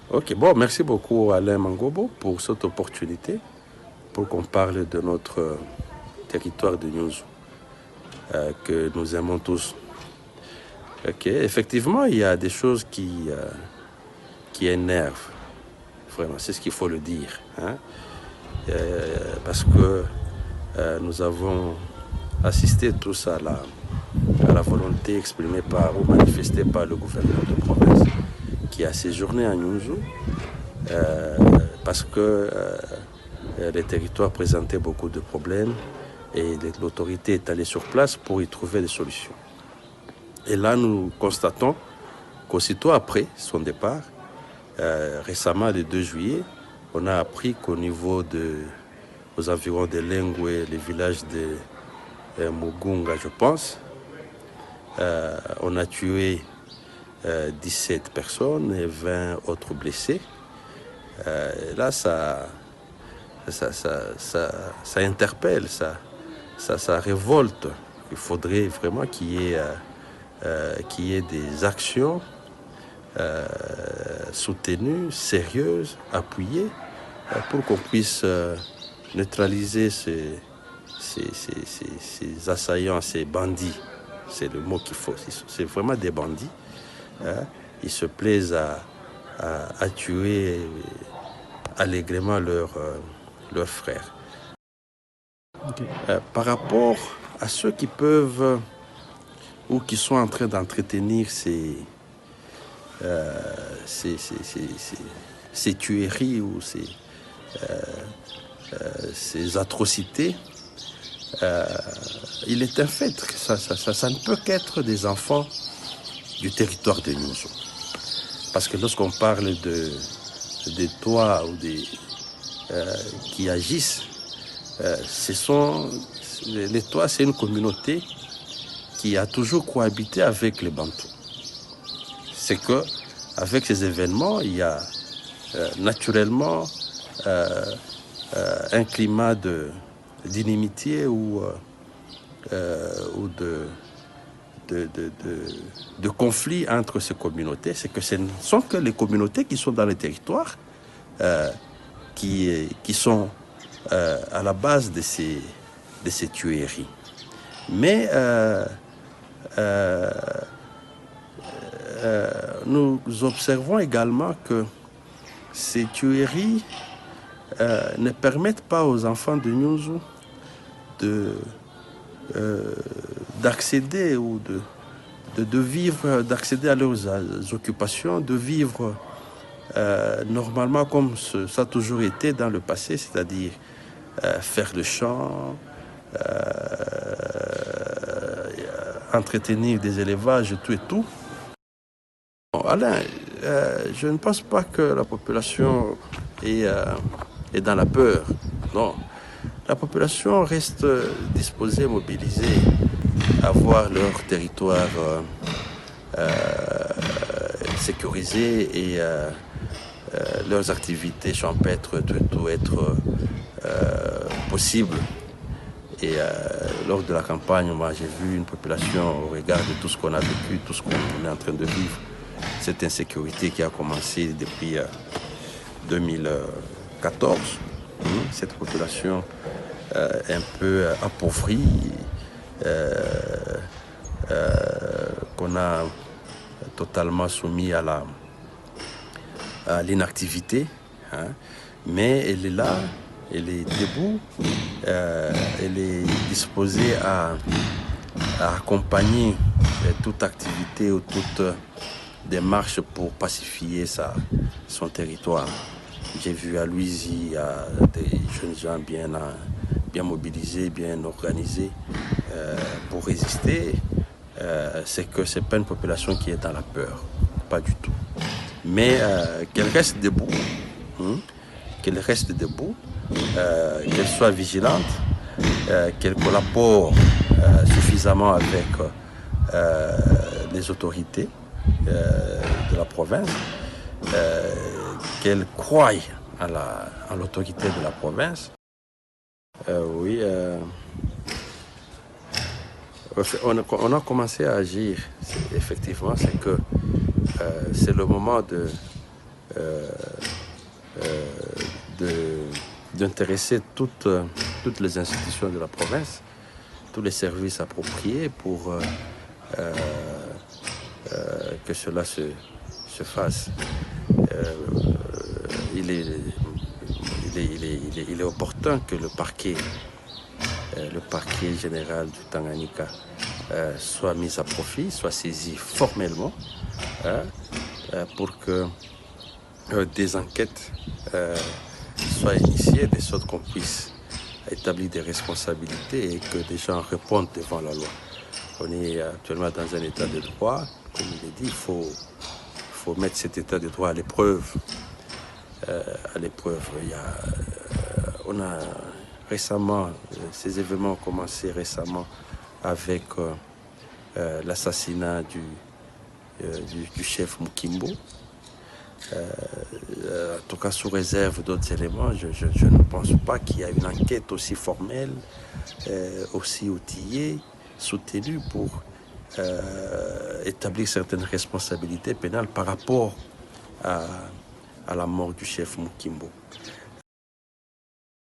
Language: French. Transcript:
Ok, bon, merci beaucoup Alain Mangobo pour cette opportunité pour qu'on parle de notre territoire de Nyunzu que nous aimons tous. Ok, effectivement, il y a des choses qui énervent. Vraiment, c'est ce qu'il faut le dire. Hein? Parce que nous avons assisté tous à la volonté exprimée par ou manifestée par le gouvernement de province qui a séjourné à Nyunzu parce que les territoires présentaient beaucoup de problèmes et l'autorité est allée sur place pour y trouver des solutions. Et là, nous constatons qu'aussitôt après son départ, récemment, le 2 juillet, on a appris qu'au niveau aux environs de Lengwe, les villages de Mugunga, je pense, on a tué 17 personnes et 20 autres blessés. Là, ça interpelle, ça révolte. Il faudrait vraiment qu'il y ait des actions soutenues, sérieuses, appuyées, pour qu'on puisse neutraliser ces assaillants, ces bandits. C'est le mot qu'il faut. C'est vraiment des bandits. Hein. Ils se plaisent à tuer allègrement leurs frères. Okay. Par rapport à ceux qui peuvent ou qui sont en train d'entretenir ces tueries ou ces atrocités, il est un fait que ça ne peut qu'être des enfants du territoire de Nyunzu. Parce que lorsqu'on parle des toits ou qui agissent, les toits, c'est une communauté qui a toujours cohabité avec les Bantous. C'est que avec ces événements, il y a naturellement un climat d'inimitié ou de conflit entre ces communautés. C'est que ce ne sont que les communautés qui sont dans les territoires qui sont à la base de ces tueries. Mais nous observons également que ces tueries ne permettent pas aux enfants de Nyunzu d'accéder ou de vivre, d'accéder à leurs occupations, de vivre normalement comme ça a toujours été dans le passé, c'est-à-dire faire le champ, entretenir des élevages, tout et tout. Bon, Alain, je ne pense pas que la population est dans la peur. Non. La population reste disposée, mobilisée à voir leur territoire sécurisé et leurs activités champêtres, tout être possible. Et lors de la campagne, moi j'ai vu une population au regard de tout ce qu'on a vécu, tout ce qu'on est en train de vivre, cette insécurité qui a commencé depuis 2014. Cette population un peu appauvrie, qu'on a totalement soumis à l'inactivité, hein. Mais elle est là, elle est debout, elle est disposée à accompagner toute activité ou toute démarche pour pacifier son territoire. J'ai vu à Louisie des jeunes gens bien mobilisés, bien organisés pour résister. C'est que ce n'est pas une population qui est dans la peur, pas du tout. Mais qu'elle reste debout, qu'elle soit vigilante, qu'elle collabore suffisamment avec les autorités de la province, qu'elle croie à l'autorité de la province. Oui, on a commencé à agir. Effectivement, c'est que c'est le moment d'intéresser toutes les institutions de la province, tous les services appropriés pour que cela se fasse. Il est opportun que le parquet général du Tanganyika soit mis à profit, soit saisi formellement pour que des enquêtes soient initiées, de sorte qu'on puisse établir des responsabilités et que des gens répondent devant la loi. On est actuellement dans un état de droit, comme il est dit, il faut mettre cet état de droit à l'épreuve. On a récemment, ces événements ont commencé récemment avec l'assassinat du chef Mukimbo. En tout cas, sous réserve d'autres éléments, je ne pense pas qu'il y a une enquête aussi formelle, aussi outillée, soutenue pour établir certaines responsabilités pénales par rapport à la mort du chef Mukimbo.